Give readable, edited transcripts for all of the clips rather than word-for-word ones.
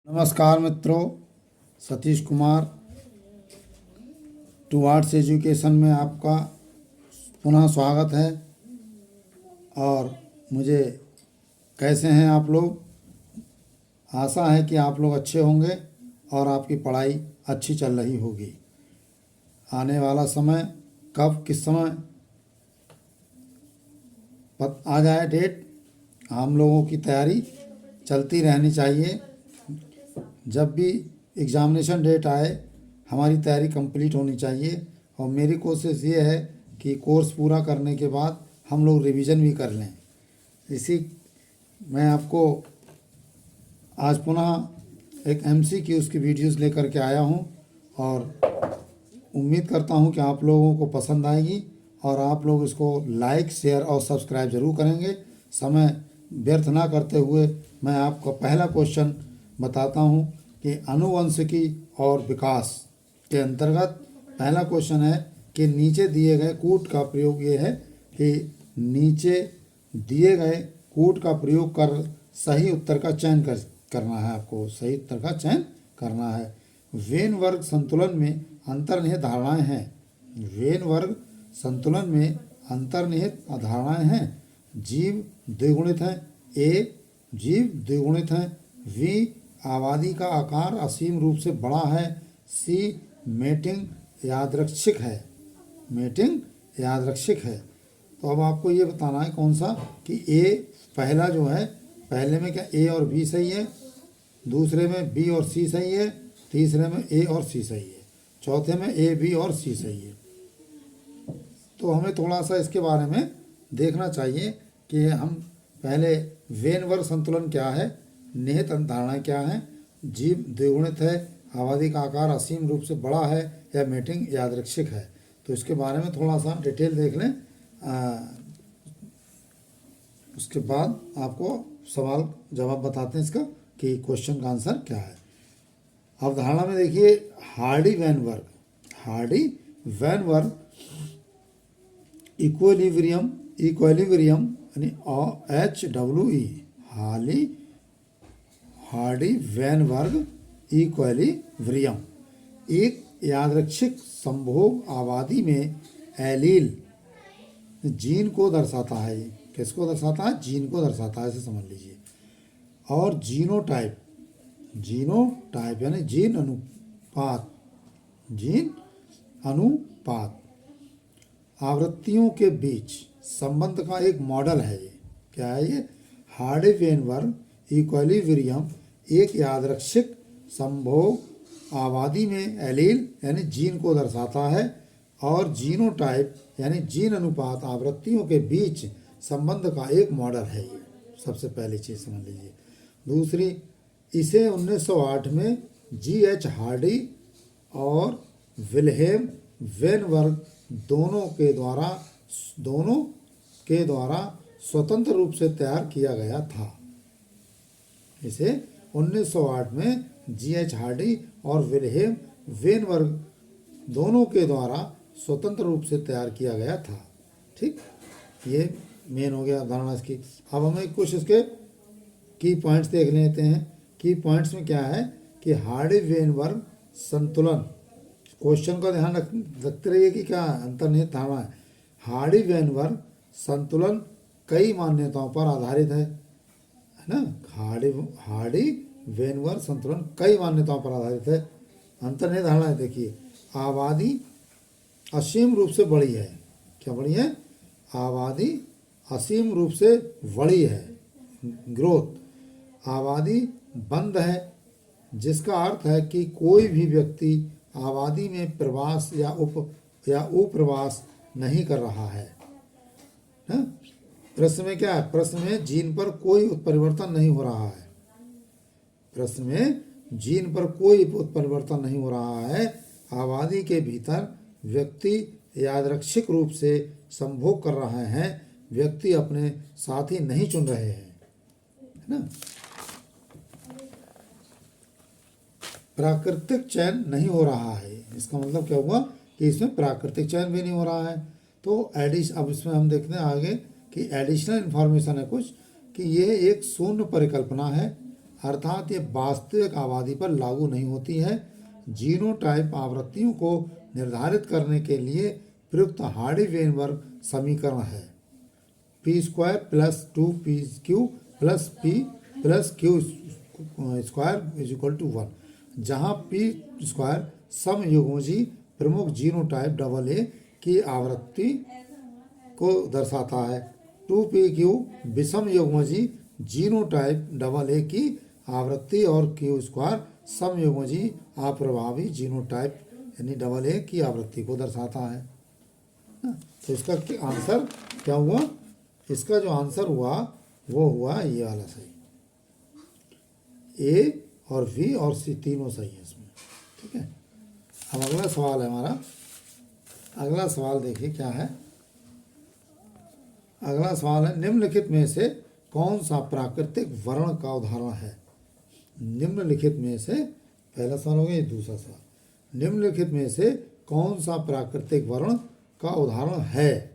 नमस्कार मित्रों, Satish Kumar towards education में आपका पुनः स्वागत है। और मुझे कैसे हैं आप लोग? आशा है कि आप लोग अच्छे होंगे और आपकी पढ़ाई अच्छी चल रही होगी। आने वाला समय कब किस समय आ जाए डेट, हम लोगों की तैयारी चलती रहनी चाहिए। जब भी एग्ज़ामिनेशन डेट आए हमारी तैयारी कंप्लीट होनी चाहिए। और मेरी कोशिश ये है कि कोर्स पूरा करने के बाद हम लोग रिवीजन भी कर लें। इसी मैं आपको आज पुनः एक MCQs की वीडियोस लेकर के आया हूं और उम्मीद करता हूं कि आप लोगों को पसंद आएगी और आप लोग इसको लाइक, शेयर और सब्सक्राइब ज़रूर करेंगे। समय व्यर्थ ना करते हुए मैं आपको पहला क्वेश्चन बताता हूं कि आनुवंशिकी और विकास के अंतर्गत पहला क्वेश्चन है कि नीचे दिए गए कूट का प्रयोग ये है कि नीचे दिए गए कूट का प्रयोग कर सही उत्तर का चयन करना है। आपको सही उत्तर का चयन करना है। वेन वर्ग संतुलन में अंतर्निहित धारणाएं हैं। वेन वर्ग संतुलन में अंतर्निहित धारणाएं हैं। जीव द्विगुणित हैं। ए जीव द्विगुणित हैं। वी आबादी का आकार असीम रूप से बड़ा है। सी मेटिंग यादृच्छिक है। मेटिंग यादृच्छिक है। तो अब आपको ये बताना है कौन सा कि ए पहला जो है, पहले में क्या ए और बी सही है, दूसरे में बी और सी सही है, तीसरे में ए और सी सही है, चौथे में ए बी और सी सही है। तो हमें थोड़ा सा इसके बारे में देखना चाहिए कि हम पहले वेन वर्ग संतुलन क्या है, निहित धारणाएं क्या हैं, जीव द्विगुणित है, आबादी का आकार असीम रूप से बड़ा है या मेटिंग यादृच्छिक है। तो इसके बारे में थोड़ा सा डिटेल देख लें। उसके बाद आपको सवाल जवाब बताते हैं इसका कि क्वेश्चन का आंसर क्या है। अवधारणा में देखिए हार्डी वेन वर्ग। हार्डी वेन वर्ग इक्विलिब्रियम यानी HWE हार्डी वेन वर्ग इक्विलिब्रियम एक यादृच्छिक संभोग आबादी में एलील जीन को दर्शाता है। किसको दर्शाता है? जीन को दर्शाता है, ऐसे समझ लीजिए। और जीनोटाइप यानी जीन अनुपात आवृत्तियों के बीच संबंध का एक मॉडल है। ये क्या है? ये हार्डी वेन वर्ग इक्विलिब्रियम एक यादृच्छिक संभोग आबादी में एलील यानी जीन को दर्शाता है। और जीनोटाइप यानी जीन अनुपात आवृत्तियों के बीच संबंध का एक मॉडल है। ये सबसे पहली चीज़ समझ लीजिए। दूसरी, इसे 1908 में G.H. हार्डी और विल्हेम वेन वर्ग दोनों के द्वारा स्वतंत्र रूप से तैयार किया गया था। इसे 1908 में G.H. हार्डी और विल्हेम वेन वर्ग दोनों के द्वारा स्वतंत्र रूप से तैयार किया गया था। ठीक, ये मेन हो गया धारणा इसकी। अब हमें कुछ इसके की पॉइंट्स देख लेते हैं। की पॉइंट्स में क्या है कि हार्डी वेन वर्ग संतुलन, क्वेश्चन का ध्यान रखते रहिए कि क्या अंतर्निहित धारणा है। हार्डी वेन वर्ग संतुलन कई मान्यताओं पर आधारित है ना। हार्डी वेन वर्ग संतुलन कई मान्यताओं पर आधारित है। अंतर्निहित धारणा है, देखिए आबादी असीम रूप से बड़ी है। क्या बड़ी है? आबादी असीम रूप से बड़ी है। ग्रोथ आबादी बंद है, जिसका अर्थ है कि कोई भी व्यक्ति आबादी में प्रवास या उप्रवास नहीं कर रहा है। प्रश्न में क्या है? प्रश्न में जीन पर कोई उत्परिवर्तन नहीं हो रहा है। प्रश्न में जीन पर कोई उत्परिवर्तन नहीं हो रहा है। आबादी के भीतर व्यक्ति यादृच्छिक रूप से संभोग कर रहे हैं। व्यक्ति अपने साथी नहीं चुन रहे हैं, है ना। प्राकृतिक चयन नहीं हो रहा है। इसका मतलब क्या हुआ कि इसमें प्राकृतिक चयन भी नहीं हो रहा है। तो अब इसमें हम देखते हैं आगे कि एडिशनल इन्फॉर्मेशन है कुछ कि यह एक शून्य परिकल्पना है। अर्थात ये वास्तविक आबादी पर लागू नहीं होती है। जीनोटाइप आवृत्तियों को निर्धारित करने के लिए प्रयुक्त हार्डी-वेनबर्ग समीकरण है P square plus 2pq plus p plus q square is equal to 1, जहाँ p स्क्वायर समयुग्मजी प्रमुख जीनोटाइप डबल ए की आवृत्ति को दर्शाता है। 2pq विषम युग्मजी जीनोटाइप डबल ए की आवृत्ति और q स्क्वायर समयुग्मजी अप्रभावी जीनोटाइप यानी डबल ए की आवृत्ति को दर्शाता है। तो इसका आंसर क्या हुआ? इसका जो आंसर हुआ वो हुआ ये वाला सही, ए और वी और सी तीनों सही है इसमें। ठीक है, अब अगला सवाल है हमारा। अगला सवाल देखिए क्या है। अगला सवाल है, निम्नलिखित में से कौन सा प्राकृतिक वर्ण का उदाहरण है? निम्नलिखित में से, पहला सवाल हो गया, ये दूसरा सवाल। निम्नलिखित में से कौन सा प्राकृतिक वर्ण का उदाहरण है?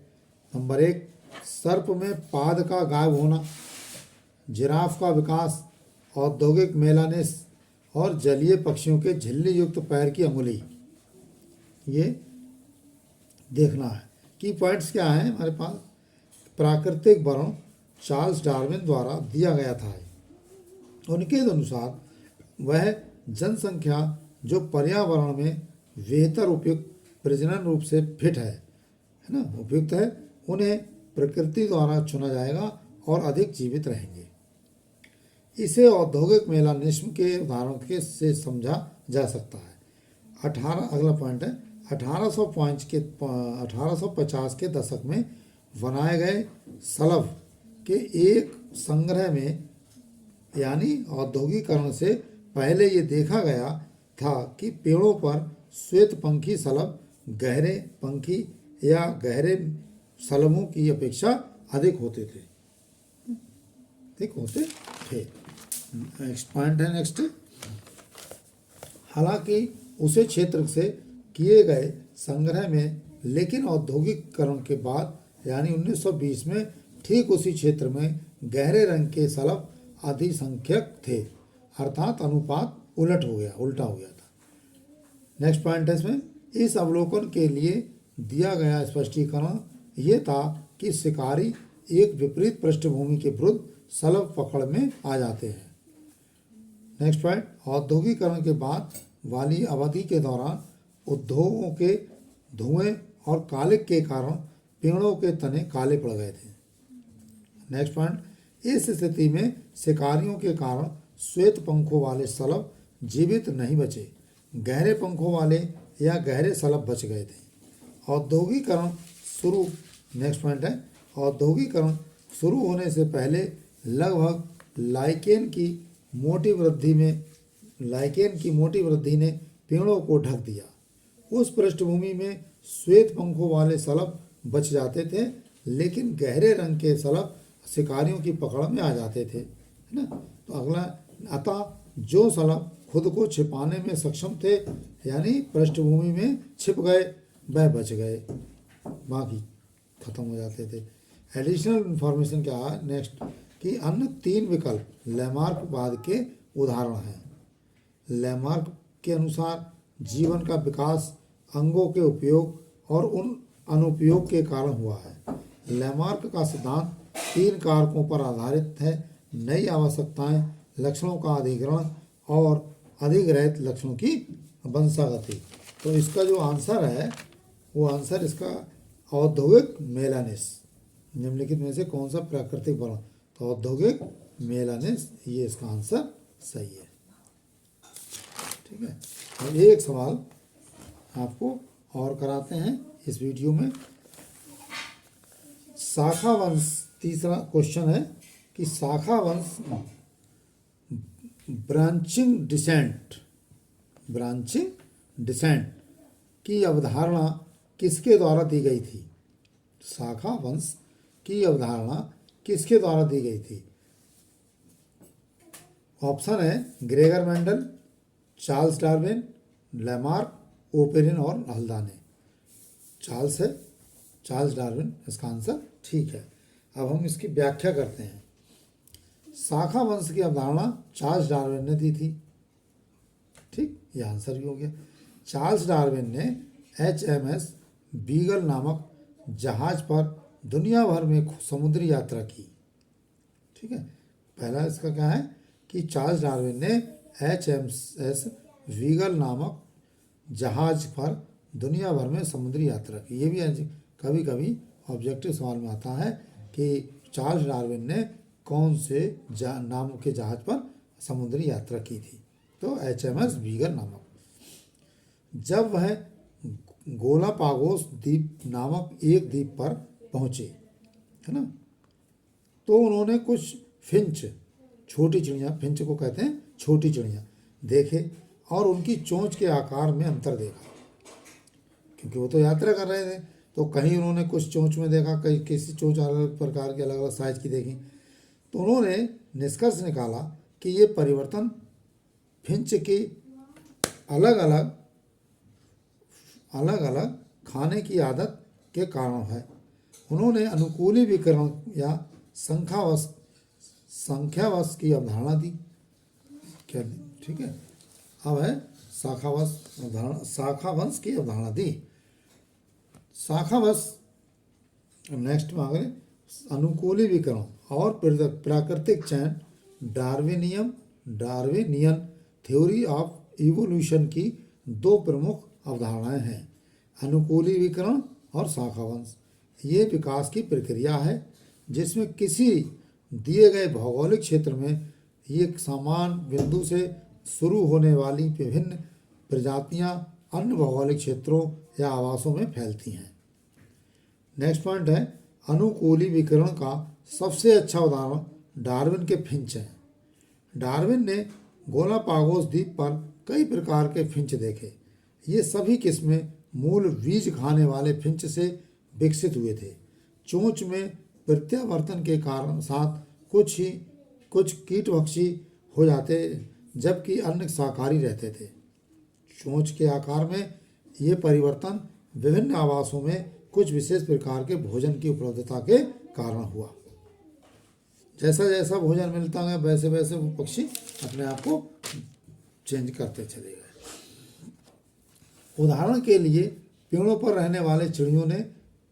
नंबर 1, सर्प में पाद का गायब होना, जिराफ का विकास, औद्योगिक मेलानिस और जलीय पक्षियों के झिल्ली युक्त पैर की अंगुली। ये देखना है। की पॉइंट्स क्या हैं हमारे पास? प्राकृतिक वर्ण चार्ल्स डार्विन द्वारा दिया गया था। उनके अनुसार वह जनसंख्या जो पर्यावरण में बेहतर उपयुक्त प्रजनन रूप से फिट है ना, उपयुक्त है, उन्हें प्रकृति द्वारा चुना जाएगा और अधिक जीवित रहेंगे। इसे औद्योगिक मेलानिज्म के उदाहरण के से समझा जा सकता है। 18 अगला पॉइंट है, 1850 के दशक में बनाए गए सलभ के एक संग्रह में यानी औद्योगिकरण से पहले ये देखा गया था कि पेड़ों पर श्वेत पंखी सलभ गहरे पंखी या गहरे सलभों की अपेक्षा अधिक होते थे। नेक्स्ट पॉइंट है नेक्स्ट। हालांकि उसे क्षेत्र से किए गए संग्रह में, लेकिन औद्योगिकरण के बाद यानी 1920 में ठीक उसी क्षेत्र में गहरे रंग के सलभ अधिसंख्यक थे, अर्थात अनुपात उल्टा हो गया था। नेक्स्ट पॉइंट है इसमें, इस अवलोकन के लिए दिया गया स्पष्टीकरण ये था कि शिकारी एक विपरीत पृष्ठभूमि के विरुद्ध सलभ पकड़ में आ जाते हैं। नेक्स्ट पॉइंट, औद्योगिकरण के बाद वाली अवधि के दौरान उद्योगों के धुएं और कालिक के कारण पेड़ों के तने काले पड़ गए थे। नेक्स्ट पॉइंट, इस स्थिति में शिकारियों के कारण श्वेत पंखों वाले सलभ जीवित नहीं बचे, गहरे पंखों वाले या गहरे सलभ बच गए थे। औद्योगिकरण शुरू नेक्स्ट पॉइंट है, औद्योगिकरण शुरू होने से पहले लगभग लाइकेन की मोटी वृद्धि ने पेड़ों को ढक दिया। उस पृष्ठभूमि में श्वेत पंखों वाले सलभ बच जाते थे, लेकिन गहरे रंग के सलभ शिकारियों की पकड़ में आ जाते थे, है ना। तो अगला, अतः जो सलभ खुद को छिपाने में सक्षम थे यानी पृष्ठभूमि में छिप गए, वह बच गए, बाकी खत्म हो जाते थे। एडिशनल इंफॉर्मेशन क्या है नेक्स्ट, कि अन्य 3 विकल्प लैमार्कवाद के उदाहरण हैं। लैमार्क के अनुसार जीवन का विकास अंगों के उपयोग और उन अनुपयोग के कारण हुआ है। लैमार्क का सिद्धांत 3 कारकों पर आधारित है: नई आवश्यकताएं, लक्षणों का अधिग्रहण और अधिग्रहित लक्षणों की वंशागति। तो इसका जो आंसर है वो आंसर इसका औद्योगिक मेलानिस। निम्नलिखित में से कौन सा प्राकृतिक वर्ण? तो औद्योगिक मेलानिस, ये इसका आंसर सही है। ठीक है, अब एक सवाल आपको और कराते हैं इस वीडियो में। शाखा वंश, तीसरा क्वेश्चन है कि शाखा वंश ब्रांचिंग डिसेंट की अवधारणा किसके द्वारा दी गई थी? शाखा वंश की अवधारणा किसके द्वारा दी गई थी? ऑप्शन है Gregor Mendel, Charles Darwin, Lamarck, Oparin और हल्दाने। चार्ल्स डार्विन इसका आंसर ठीक है। अब हम इसकी व्याख्या करते हैं। शाखा वंश की अवधारणा चार्ल्स डार्विन ने दी थी। ठीक, ये आंसर भी हो गया। चार्ल्स डार्विन ने HMS बीगल नामक जहाज पर दुनिया भर में समुद्री यात्रा की। ठीक है, पहला इसका क्या है कि चार्ल्स डार्विन ने HMS बीगल नामक जहाज पर दुनिया भर में समुद्री यात्रा की। ये भी कभी कभी ऑब्जेक्टिव सवाल में आता है कि चार्ल्स डार्विन ने कौन से नाम के जहाज पर समुद्री यात्रा की थी, तो HMS बीगल नामक। जब वह गोलापागोस द्वीप नामक एक द्वीप पर पहुंचे, है ना, तो उन्होंने कुछ फिंच, छोटी चिड़िया, फिंच को कहते हैं छोटी चिड़िया, देखे और उनकी चोंच के आकार में अंतर देखा, क्योंकि वो तो यात्रा कर रहे थे। तो कहीं उन्होंने कुछ चोंच में देखा, कहीं किसी चोंच अलग प्रकार की, अलग अलग साइज की देखी। तो उन्होंने निष्कर्ष निकाला कि ये परिवर्तन फिंच की अलग अलग खाने की आदत के कारण है। उन्होंने अनुकूली विकर्ण या संख्यावश की अवधारणा दी। क्या दी? ठीक है, अब है शाखावंश की अवधारणा दी। शाखावश, नेक्स्ट में आगे अनुकूली विकर्ण और प्राकृतिक चयन डार्विनियन थ्योरी ऑफ इवोल्यूशन की दो प्रमुख अवधारणाएं हैं। अनुकूली विकर्ण और शाखावंश ये विकास की प्रक्रिया है जिसमें किसी दिए गए भौगोलिक क्षेत्र में एक समान बिंदु से शुरू होने वाली विभिन्न प्रजातियां अन्य भौगोलिक क्षेत्रों या आवासों में फैलती हैं। नेक्स्ट पॉइंट है अनुकूली विकर्ण का सबसे अच्छा उदाहरण डार्विन के फिंच हैं। डार्विन ने गोलापागोस द्वीप पर कई प्रकार के फिंच देखे। ये सभी किस्में मूल बीज खाने वाले फिंच से विकसित हुए थे। चोंच में प्रत्यावर्तन के कारण साथ कुछ कीटभक्षी हो जाते जबकि अन्य शाकाहारी रहते थे। चोंच के आकार में ये परिवर्तन विभिन्न आवासों में कुछ विशेष प्रकार के भोजन की उपलब्धता के कारण हुआ। जैसा जैसा भोजन मिलता गया वैसे वैसे वो पक्षी अपने आप को चेंज करते चले गए। उदाहरण के लिए पेड़ों पर रहने वाले चिड़ियों ने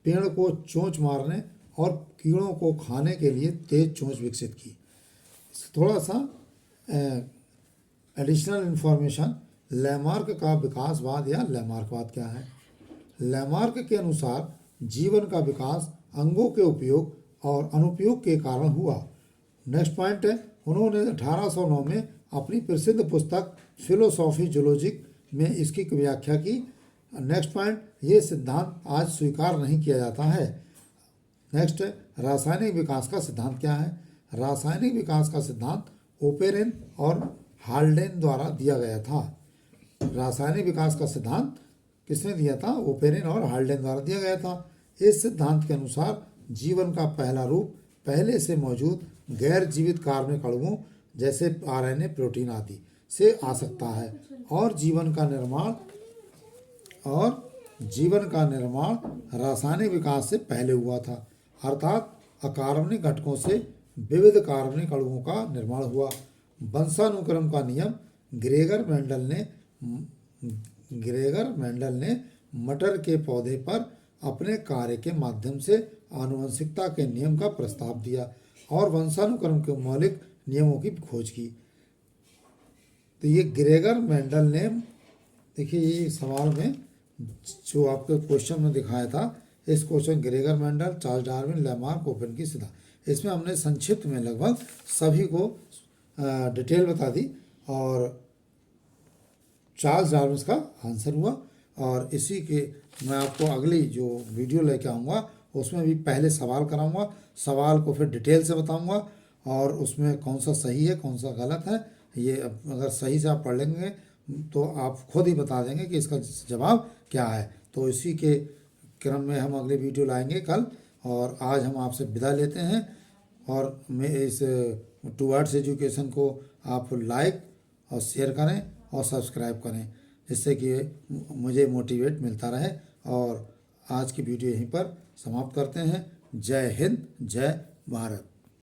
पेड़ को चोंच मारने और कीड़ों को खाने के लिए तेज चोंच विकसित की। थोड़ा सा एडिशनल इंफॉर्मेशन, लैमार्क का विकासवाद या लैमार्कवाद क्या है। लैमार्क के अनुसार जीवन का विकास अंगों के उपयोग और अनुपयोग के कारण हुआ। नेक्स्ट पॉइंट है, उन्होंने 1809 में अपनी प्रसिद्ध पुस्तक फिलोसॉफी जूलॉजिक में इसकी व्याख्या की। नेक्स्ट पॉइंट, ये सिद्धांत आज स्वीकार नहीं किया जाता है। नेक्स्ट है रासायनिक विकास का सिद्धांत क्या है। रासायनिक विकास का सिद्धांत ओपेरेन और हाल्डेन द्वारा दिया गया था। रासायनिक विकास का सिद्धांत किसने दिया था? ओपेरेन और हाल्डेन द्वारा दिया गया था। इस सिद्धांत के अनुसार जीवन का पहला रूप पहले से मौजूद गैर जीवित कार्बनिक अणुओं जैसे RNA, प्रोटीन आदि से आ सकता है और जीवन का निर्माण रासायनिक विकास से पहले हुआ था, अर्थात अकार्बनिक घटकों से विविध कार्बनिक अणुओं का निर्माण हुआ। वंशानुक्रम का नियम ग्रेगर मेंडल ने मटर के पौधे पर अपने कार्य के माध्यम से आनुवंशिकता के नियम का प्रस्ताव दिया और वंशानुक्रम के मौलिक नियमों की खोज की। तो ये ग्रेगर मेंडल ने, देखिए ये सवाल में जो आपके क्वेश्चन में दिखाया था, इस question Gregor Mendel, Charles Darwin, Lamarck, Oparin की सिद्धांत, इसमें हमने संक्षिप्त में लगभग सभी को डिटेल बता दी और चार्ल्स डार्विन का आंसर हुआ। और इसी के मैं आपको अगली जो वीडियो लेके आऊँगा उसमें भी पहले सवाल कराऊंगा, सवाल को फिर डिटेल से बताऊंगा और उसमें कौन सा सही है कौन सा गलत है। ये अगर सही से आप पढ़ लेंगे तो आप खुद ही बता देंगे कि इसका जवाब क्या है। तो इसी के क्रम में हम अगली वीडियो लाएंगे कल, और आज हम आपसे विदा लेते हैं। और मैं इस टूवर्ड्स एजुकेशन को आप लाइक और शेयर करें और सब्सक्राइब करें, जिससे कि मुझे मोटिवेट मिलता रहे। और आज की वीडियो यहीं पर समाप्त करते हैं। जय हिंद, जय भारत।